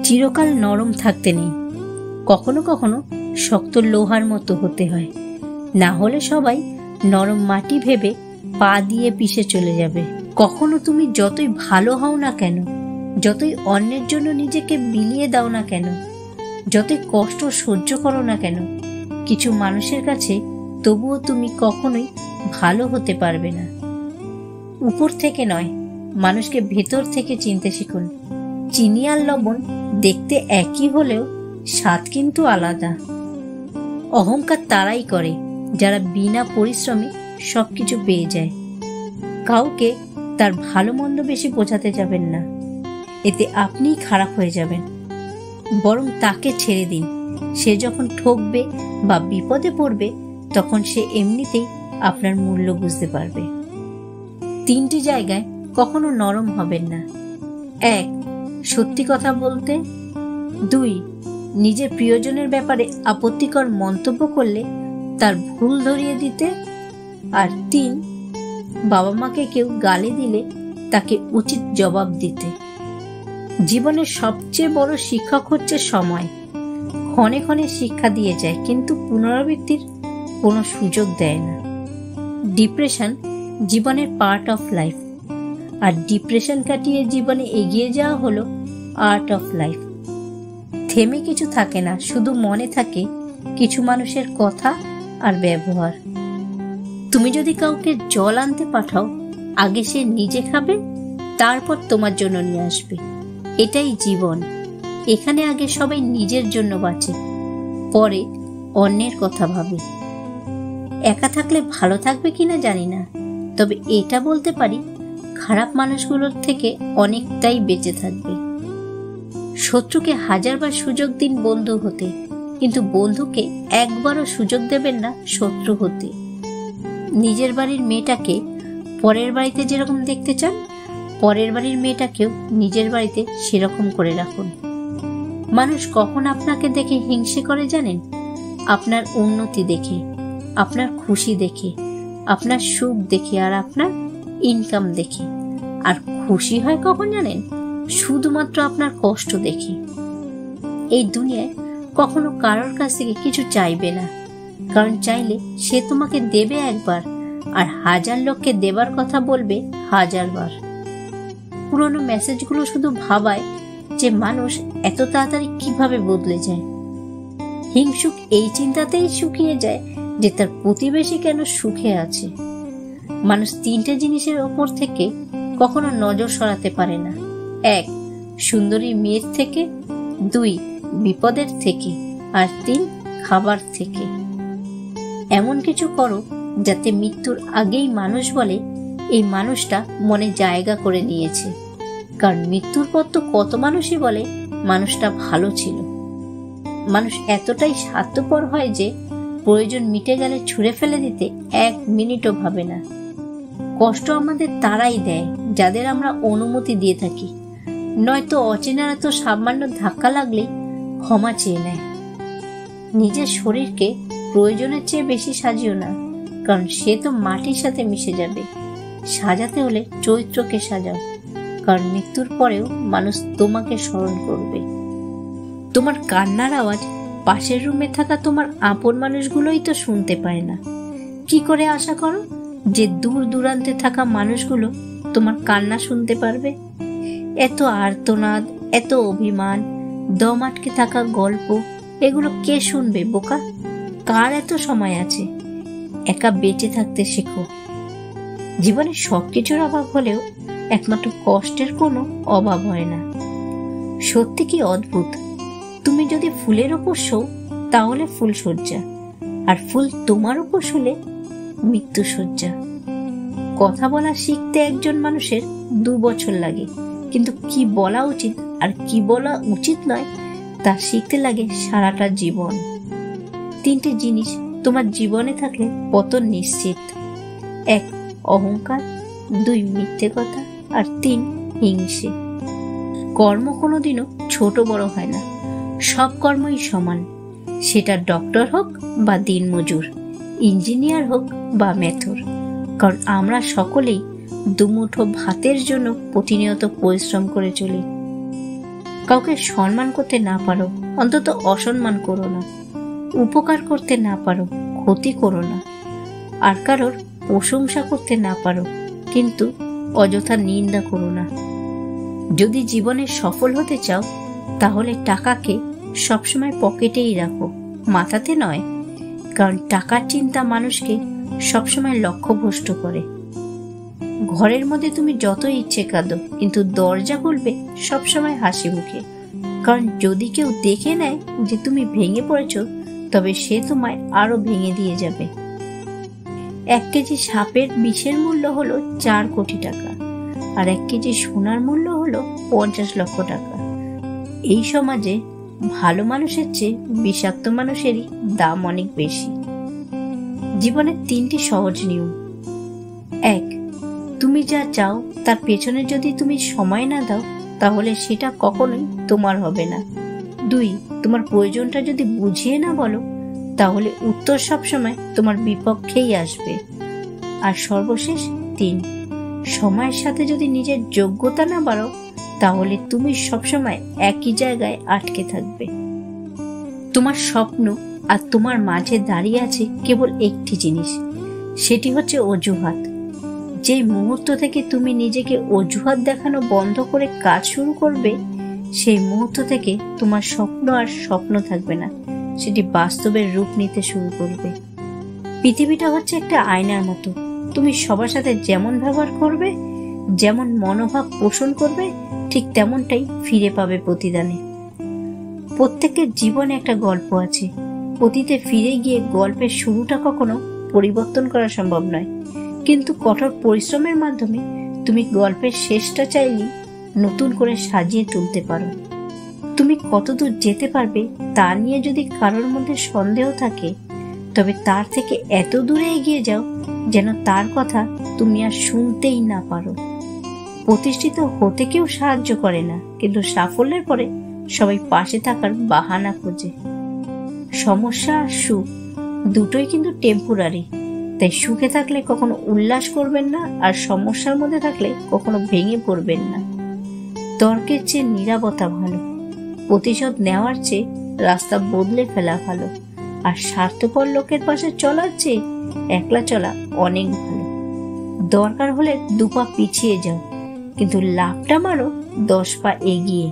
চিরকাল নরম থাকতে নেই, কখনো কখনো শক্ত লোহার মতো হতে হয়, না হলে সবাই নরম মাটি ভেবে পা দিয়ে পিষে চলে যাবে। কখনো তুমি যতই ভালো হও না কেন, যতই অন্যের জন্য নিজেকে বিলিয়ে দাও না কেন, যতই কষ্ট সহ্য করো না কেন, কিছু মানুষের কাছে তবুও তুমি কখনোই ভালো হতে পারবে না। উপর থেকে নয়, মানুষকে ভেতর থেকে চিনতে শিখুন। চিনি আর লবণ দেখতে একই হলেও স্বাদ কিন্তু আলাদা। অহংকার তারাই করে যারা বিনা পরিশ্রমে সবকিছু পেয়ে যায়। কাউকে তার ভালো মন্দ বেশি বোঝাতে যাবেন না, এতে আপনিই খারাপ হয়ে যাবেন। বরং তাকে ছেড়ে দিন। সে যখন ঠকবে বা বিপদে পড়বে তখন সে এমনিতেই আপনার মূল্য বুঝতে পারবে। 3টি জায়গায় কখনো নরম হবেন না। 1. সত্যি কথা বলতে। 2. নিজের প্রিয়জনের ব্যাপারে আপত্তিকর মন্তব্য করলে তার ভুল ধরিয়ে দিতে। আর 3. বাবা মাকে কেউ গালি দিলে তাকে উচিত জবাব দিতে। জীবনের সবচেয়ে বড় শিক্ষক হচ্ছে সময়। ক্ষণে ক্ষণে শিক্ষা দিয়ে যায়, কিন্তু পুনরাবৃত্তির কোনো সুযোগ দেয় না। ডিপ্রেশন জীবনের পার্ট অফ লাইফ, আর ডিপ্রেশন কাটিয়ে জীবনে এগিয়ে যাওয়া হলো আর্ট অফ লাইফ। থেমে কিছু থাকে না, শুধু মনে থাকে কিছু মানুষের কথা আর ব্যবহার। তুমি যদি কাউকে জল আনতে পাঠাও, আগে সে নিজে খাবে, তারপর তোমার জন্য নিয়ে আসবে। এটাই জীবন। এখানে আগে সবাই নিজের জন্য বাঁচে, পরে অন্যের কথা ভাবে। একা থাকলে ভালো থাকবে কিনা জানি না, তবে এটা বলতে পারি খারাপ মানুষগুলোর থেকে অনেকটাই বেঁচে থাকবে। শত্রুকে 1000বার সুযোগ দিন বন্ধু হতে, কিন্তু বন্ধুকে একবারও সুযোগ দেবেন না শত্রু হতে। নিজের বাড়ির মেয়েটাকে পরের বাড়িতে যেরকম দেখতে চান, পরের বাড়ির মেয়েটাকেও নিজের বাড়িতে সেরকম করে রাখুন। মানুষ কখন আপনাকে দেখে হিংসে করে জানেন? আপনার উন্নতি দেখে, আপনার খুশি দেখে, আপনার সুখ দেখে, আর আপনার ইনকাম দেখে। আর খুশি হয় কখন জানেন? শুধুমাত্র আপনার কষ্ট দেখে। এই দুনিয়ায় কখনো কারোর কাছ থেকে কিছু চাইবে না, কারণ চাইলে সে তোমাকে দেবে একবার, আর 1000 লোককে দেবার কথা বলবে 1000 বার। পুরনো মেসেজগুলো শুধু ভাবায় যে মানুষ এত তাড়াতাড়ি কিভাবে বদলে যায়। হিংসুক এই চিন্তাতেই শুকিয়ে যায় যে তার প্রতিবেশী কেন সুখে আছে। মানুষ 3টে জিনিসের ওপর থেকে কখনো নজর সরাতে পারে না। 1. সুন্দরী মেয়ের থেকে। 2. বিপদের থেকে। আর 3. খাবার থেকে। এমন কিছু করো যাতে মৃত্যুর আগেই মানুষ বলে এই মানুষটা মনে জায়গা করে নিয়েছে। কারণ মৃত্যুর পর তো কত মানুষই বলে মানুষটা ভালো ছিল। মানুষ এতটাই স্বার্থপর হয় যে প্রয়োজন মিটে গেলে ছুঁড়ে ফেলে দিতে 1 মিনিটও ভাবে না। কষ্ট আমাদের তারাই দেয় যাদের আমরা অনুমতি দিয়ে থাকি, নয়তো অচেনারা তো সামান্য ধাক্কা লাগলেই ক্ষমা চেয়ে নেয়। নিজের শরীরকে প্রয়োজনের চেয়ে বেশি সাজিও না, কারণ সে তো মাটির সাথে মিশে যাবে। সাজাতে হলে চরিত্রকে সাজাও, কারণ মৃত্যুর পরেও মানুষ তোমাকে স্মরণ করবে। তোমার কান্নার আওয়াজ পাশের রুমে থাকা তোমার আপন মানুষগুলোই তো শুনতে পায় না। কি করে আশা করো যে দূর দূরান্তে থাকা মানুষগুলো তোমার কান্না শুনতে পারবে? এত আর্তনাদ, এত অভিমান, দম আটকে থাকা গল্প, এগুলো কে শুনবে বোকা? কার এত সময় আছে? একা বেঁচে থাকতে শেখো। জীবনে সবকিছুর অভাব হলেও একমাত্র কষ্টের কোনো অভাব হয় না। সত্যি কি অদ্ভুত, তুমি যদি ফুলের ওপর শো তাহলে ফুল সজ্জা, আর ফুল তোমার উপর শুলে মৃত্যু সজ্জা। কথা বলা শিখতে একজন মানুষের 2 বছর লাগে, কিন্তু কি বলা উচিত আর কি বলা উচিত নয় তা শিখতে লাগে সারাটা জীবন। 3টে জিনিস তোমার জীবনে থাকলে পতন নিশ্চিত। 1. অহংকার। 2. মিথ্যে কথা। আর 3. হিংসে। কর্ম কোনোদিনও ছোট বড় হয় না, সব কর্মই সমান। সেটা ডক্টর হোক বা দিনমজুর, ইঞ্জিনিয়ার হোক বা মেথর, কারণ আমরা সকলেই দুমুঠো ভাতের জন্য প্রতিনিয়ত পরিশ্রম করে চলি। কাউকে সম্মান করতে না পারো, অন্তত অসম্মান করো না। উপকার করতে না পারো, ক্ষতি করো না। আর কারোর প্রশংসা করতে না পারো, কিন্তু অযথা নিন্দা করো না। যদি জীবনে সফল হতে চাও, তাহলে টাকাকে সবসময় পকেটেই রাখো, মাথাতে নয়। কারণ টাকার চিন্তা মানুষকে সবসময় লক্ষ্যভ্রষ্ট করে। ঘরের মধ্যে তুমি যত ইচ্ছে কাঁদো, কিন্তু দরজা খুলবে সবসময় হাসি মুখে। কারণ যদি কেউ দেখে নেয় যে তুমি ভেঙে পড়েছ, তবে সে তোমায় আরো ভেঙে দিয়ে যাবে। 1 কেজি সাপের বিষের মূল্য হলো 4 কোটি টাকা, আর 1 কেজি সোনার মূল্য হলো 50 লক্ষ টাকা। এই সমাজে ভালো মানুষের চেয়ে বিষাক্ত মানুষেরই দাম অনেক বেশি। জীবনের 3টি সহজ নিয়ম। 1. তুমি যা চাও তার পেছনে যদি তুমি সময় না দাও, তাহলে সেটা কখনোই তোমার হবে না। 2. তোমার প্রয়োজনটা যদি বুঝিয়ে না বলো, তাহলে উত্তর সবসময় তোমার বিপক্ষেই আসবে। আর সর্বশেষ 3. সময়ের সাথে যদি নিজের যোগ্যতা না বাড়ো, তাহলে তুমি সবসময় একই জায়গায় আটকে থাকবে। তোমার স্বপ্ন আর তোমার মাঝে দাঁড়িয়ে আছে কেবল একটি জিনিস, সেটি হচ্ছে অজুহাত। যে মুহূর্ত থেকে তুমি নিজেকে অজুহাত দেখানো বন্ধ করে কাজ শুরু করবে, সেই মুহূর্ত থেকে তোমার স্বপ্ন আর স্বপ্ন থাকবে না, সেটি বাস্তবের রূপ নিতে শুরু করবে। পৃথিবীটা হচ্ছে একটা আয়নার মতো। তুমি সবার সাথে যেমন ব্যবহার করবে, যেমন মনোভাব পোষণ করবে, ঠিক তেমনটাই ফিরে পাবে প্রতিদানে। প্রত্যেকের জীবনে একটা গল্প আছে। অতীতে ফিরে গিয়ে গল্পের শুরুটা কখনো পরিবর্তন করা সম্ভব নয়, কিন্তু কঠোর পরিশ্রমের মাধ্যমে তুমি গল্পের শেষটা চাইলেই নতুন করে সাজিয়ে তুলতে পারো। তুমি কতদূর যেতে পারবে তা নিয়ে যদি কারোর মধ্যে সন্দেহ থাকে, তবে তার থেকে এত দূরে এগিয়ে যাও যেন তার কথা তুমি আর শুনতেই না পারো। প্রতিষ্ঠিত হতে কেউ সাহায্য করে না, কিন্তু সাফল্যের পরে সবাই পাশে থাকার বাহানা খোঁজে। সমস্যা আর সুখ দুটোই কিন্তু টেম্পোরারি, তাই সুখে থাকলে কখনো উল্লাস করবেন না, আর সমস্যার মধ্যে থাকলে কখনো ভেঙে পড়বেন না। তর্কের চেয়ে নীরবতা ভালো, প্রতিশোধ নেওয়ার চেয়ে রাস্তা বদলে ফেলা ভালো, আর স্বার্থপর লোকের পাশে চলার চেয়ে একলা চলা অনেক ভালো। দরকার হলে 2 পা পিছিয়ে যাও, কিন্তু লাফটা মারো 10 পা এগিয়ে।